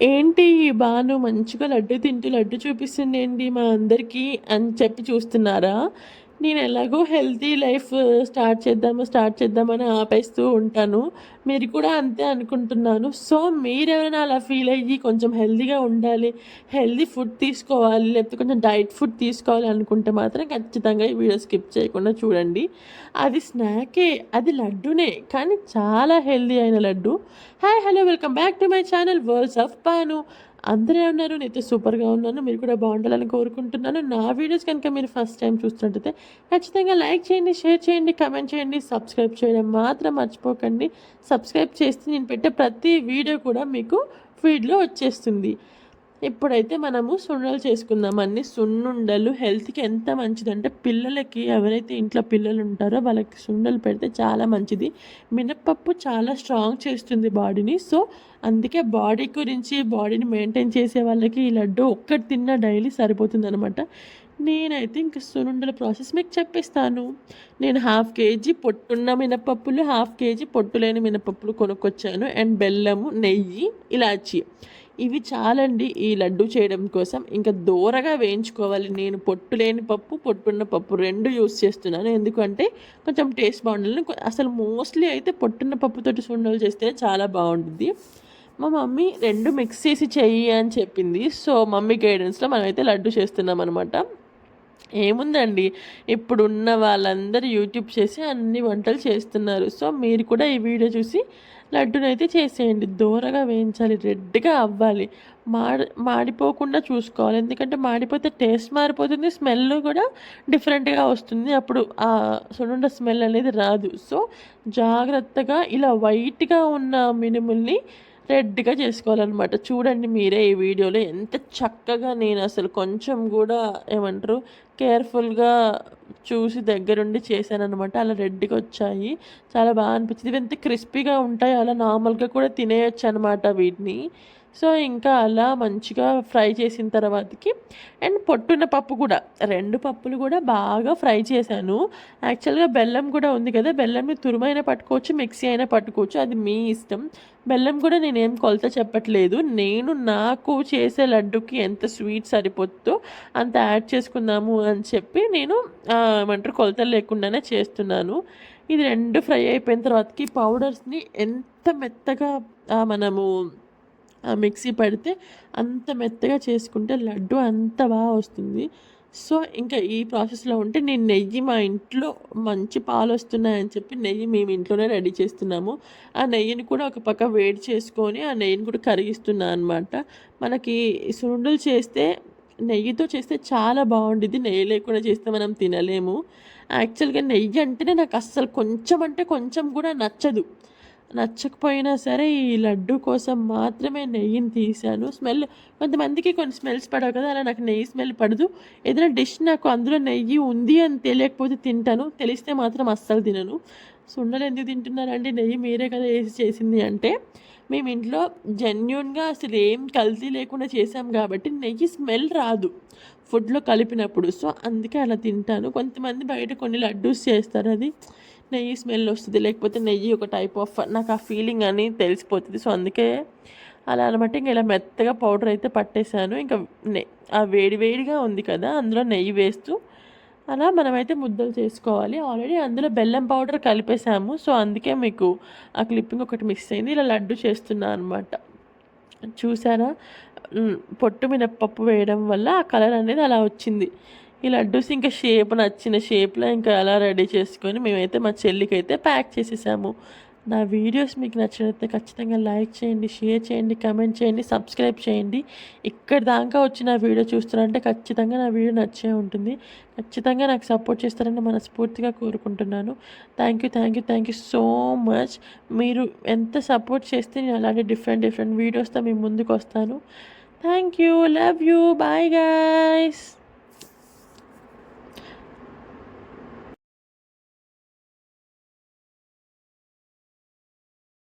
ఏంటి బాను మంచిగా లడ్డు తింటూ లడ్డు చూపిస్తుందేంటి మా అందరికీ అని చెప్పి చూస్తున్నారా? నేను ఎలాగో హెల్తీ లైఫ్ స్టార్ట్ చేద్దామని ఆపేస్తూ ఉంటాను. మీరు కూడా అంతే అనుకుంటున్నాను. సో, మీరెవరైనా అలా ఫీల్ అయ్యి కొంచెం హెల్తీగా ఉండాలి, హెల్తీ ఫుడ్ తీసుకోవాలి, లేకపోతే కొంచెం డైట్ ఫుడ్ తీసుకోవాలి అనుకుంటే మాత్రం ఖచ్చితంగా ఈ వీడియో స్కిప్ చేయకుండా చూడండి. అది స్నాకే, అది లడ్డూనే కానీ చాలా హెల్తీ అయిన laddu. Hi! Hello! Welcome back to my channel worlds of Panu. అందరూ ఎలా ఉన్నారు? నేనైతే సూపర్‌గా ఉన్నాను. మీరు కూడా బాగుండాలని కోరుకుంటున్నాను. నా వీడియోస్ కనుక మీరు ఫస్ట్ టైమ్ చూస్తున్నట్టయితే ఖచ్చితంగా లైక్ చేయండి, షేర్ చేయండి, కామెంట్ చేయండి, సబ్స్క్రైబ్ చేయడం మాత్రం మర్చిపోకండి. సబ్స్క్రైబ్ చేస్తే నేను పెట్టే ప్రతి వీడియో కూడా మీకు ఫీడ్‌లో వచ్చేస్తుంది. ఇప్పుడైతే మనము సున్నుండలు చేసుకుందాం. అన్ని సున్నుండలు హెల్త్‌కి ఎంత మంచిదంటే పిల్లలకి ఎవరైతే ఇంట్లో పిల్లలు ఉంటారో వాళ్ళకి సున్నుండలు పెడితే చాలా మంచిది. మినపప్పు చాలా స్ట్రాంగ్ చేస్తుంది బాడీని. సో, అందుకే బాడీ గురించి బాడీని మెయింటైన్ చేసే వాళ్ళకి ఈ లడ్డు ఒక్కటి తిన్నా డైలీ సరిపోతుందనమాట. నేనైతే ఇంక సున్నుండల ప్రాసెస్ మీకు చెప్పేస్తాను. నేను 1/2 కేజీ పొట్టున్న మినపప్పులు, 1/2 కేజీ పొట్టు లేని మినపప్పులు కొనుక్కొచ్చాను. అండ్ బెల్లము, నెయ్యి, ఇలాచీ ఇవి చాలండి ఈ లడ్డు చేయడం కోసం. ఇంకా దోరగా వేయించుకోవాలి. నేను పొట్టు లేని పప్పు, పొట్టున్న పప్పు 2 యూజ్ చేస్తున్నాను. ఎందుకంటే కొంచెం టేస్ట్ బాగుండాలని. అసలు మోస్ట్లీ అయితే పొట్టున్న పప్పుతోటి సున్నుండలు చేస్తేనే చాలా బాగుంటుంది. మా మమ్మీ 2 మిక్స్ చేసి చెయ్యి అని చెప్పింది. సో, మమ్మీ గైడెన్స్‌లో మనమైతే లడ్డు చేస్తున్నామనమాట. ఏముందండి, ఇప్పుడున్న వాళ్ళందరూ యూట్యూబ్ చేసి అన్ని వంటలు చేస్తున్నారు. సో, మీరు కూడా ఈ వీడియో చూసి లడ్డూనైతే చేసేయండి. దోరగా వేయించాలి, రెడ్‌గా అవ్వాలి. మాడిపోకుండా చూసుకోవాలి. ఎందుకంటే మాడిపోతే టేస్ట్ మారిపోతుంది, స్మెల్ కూడా డిఫరెంట్‌గా వస్తుంది. అప్పుడు ఆ సున్నుండ స్మెల్ అనేది రాదు. సో, జాగ్రత్తగా ఇలా వైట్‌గా ఉన్న మినుముల్ని రెడ్‌గా చేసుకోవాలనమాట. చూడండి మీరే ఈ వీడియోలో ఎంత చక్కగా నేను అసలు కొంచెం గూడా ఏమంటారు కేర్‌ఫుల్‌గా చూసి దగ్గరుండి చేశాననమాట. అలా రెడ్‌గా వచ్చాయి. చాలా బాగా అనిపించింది. ఇవి ఎంత క్రిస్పీగా ఉంటాయో అలా నార్మల్‌గా కూడా తినేయొచ్చనమాట వీటిని. సో, ఇంకా అలా మంచిగా ఫ్రై చేసిన తర్వాతకి అండ్ పొట్టున్న పప్పు కూడా 2 పప్పులు కూడా బాగా ఫ్రై చేశాను. యాక్చువల్‌గా బెల్లం కూడా ఉంది కదా! బెల్లంని తురుమైనా పట్టుకోవచ్చు, మిక్సీ అయినా పట్టుకోవచ్చు. అది మీ ఇష్టం. బెల్లం కూడా నేనేం కొలత చెప్పట్లేదు. నేను నాకు చేసే లడ్డుకి ఎంత స్వీట్ సరిపోద్దో అంత యాడ్ చేసుకుందాము అని చెప్పి నేను ఏమంటారు కొలతలు లేకుండానే చేస్తున్నాను. ఇది 2 ఫ్రై అయిపోయిన తర్వాతకి పౌడర్స్‌ని ఎంత మెత్తగా మనము మిక్సీ పడితే అంత మెత్తగా చేసుకుంటే లడ్డు అంత బాగా వస్తుంది. సో, ఇంకా ఈ ప్రాసెస్‌లో ఉంటే నేను నెయ్యి మా ఇంట్లో మంచి పాలొస్తున్నాయని చెప్పి నెయ్యి మేము ఇంట్లోనే రెడీ చేస్తున్నాము. ఆ నెయ్యిని కూడా ఒక పక్క వేడి చేసుకొని, ఆ నెయ్యిని కూడా కరిగిస్తున్నా అనమాట. మనకి సున్నుండలు చేస్తే నెయ్యితో చేస్తే చాలా బావుండిద్ది. నెయ్యి లేకుండా చేస్తే మనం తినలేము. యాక్చువల్‌గా నెయ్యి అంటేనే నాకు అస్సలు కొంచెం అంటే కొంచెం కూడా నచ్చదు. నచ్చకపోయినా సరే ఈ లడ్డు కోసం మాత్రమే నెయ్యిని తీశాను. కొంతమందికి కొన్ని స్మెల్స్ పడవు కదా! అలా నాకు నెయ్యి స్మెల్ పడదు. ఏదైనా డిష్ నాకు అందులో నెయ్యి ఉంది అని తెలియకపోతే తింటాను. తెలిస్తే మాత్రం అస్సలు తినను. సుండలు ఎందుకు తింటున్నారండి? నెయ్యి మీరే కదా ఏసి చేసింది అంటే, మేము ఇంట్లో జెన్యూన్‌గా అసలు ఏం కల్తీ లేకుండా చేసాం కాబట్టి నెయ్యి స్మెల్ రాదు ఫుడ్‌లో కలిపినప్పుడు. సో, అందుకే అలా తింటాను. కొంతమంది బయట కొన్ని లడ్డూస్ చేస్తారు. అది నెయ్యి స్మెల్ వస్తది. లేకపోతే నెయ్యి ఒక టైప్ ఆఫ్ నాకు ఆ ఫీలింగ్ అని తెలిసిపోతది. సో, అందుకే అలా అనమాట. ఇంక ఇలా మెత్తగా పౌడర్ అయితే పట్టేసాను. ఇంకా నె ఆ వేడి వేడిగా ఉంది కదా! అందులో నెయ్యి వేస్తూ అలా మనమైతే ముద్దలు చేసుకోవాలి. ఆల్రెడీ అందులో బెల్లం పౌడర్ కలిపేసాము. సో, అందుకే మీకు ఆ క్లిప్పింగ్ ఒకటి మిస్ అయింది. ఇలా లడ్డు చేస్తున్నా అనమాట. చూసారా? పొట్టు మినపప్పు వేయడం వల్ల ఆ కలర్ అనేది అలా వచ్చింది. ఈ లడ్డూస్ ఇంకా నచ్చిన షేప్‌లో ఇంకా అలా రెడీ చేసుకొని మేమైతే మా చెల్లికైతే ప్యాక్ చేసేసాము. నా వీడియోస్ మీకు నచ్చినట్లయితే ఖచ్చితంగా లైక్ చేయండి, షేర్ చేయండి, కామెంట్ చేయండి, సబ్స్క్రైబ్ చేయండి. ఇక్కడి దాకా వచ్చి నా వీడియో చూస్తున్నారంటే ఖచ్చితంగా నా వీడియో నచ్చే ఉంటుంది. ఖచ్చితంగా నాకు సపోర్ట్ చేస్తారని మనస్ఫూర్తిగా కోరుకుంటున్నాను. Thank you so much. మీరు ఎంత సపోర్ట్ చేస్తే నేను అలాంటి డిఫరెంట్ వీడియోస్‌తో మీ ముందుకొస్తాను. Thank you. Love you. Bye guys.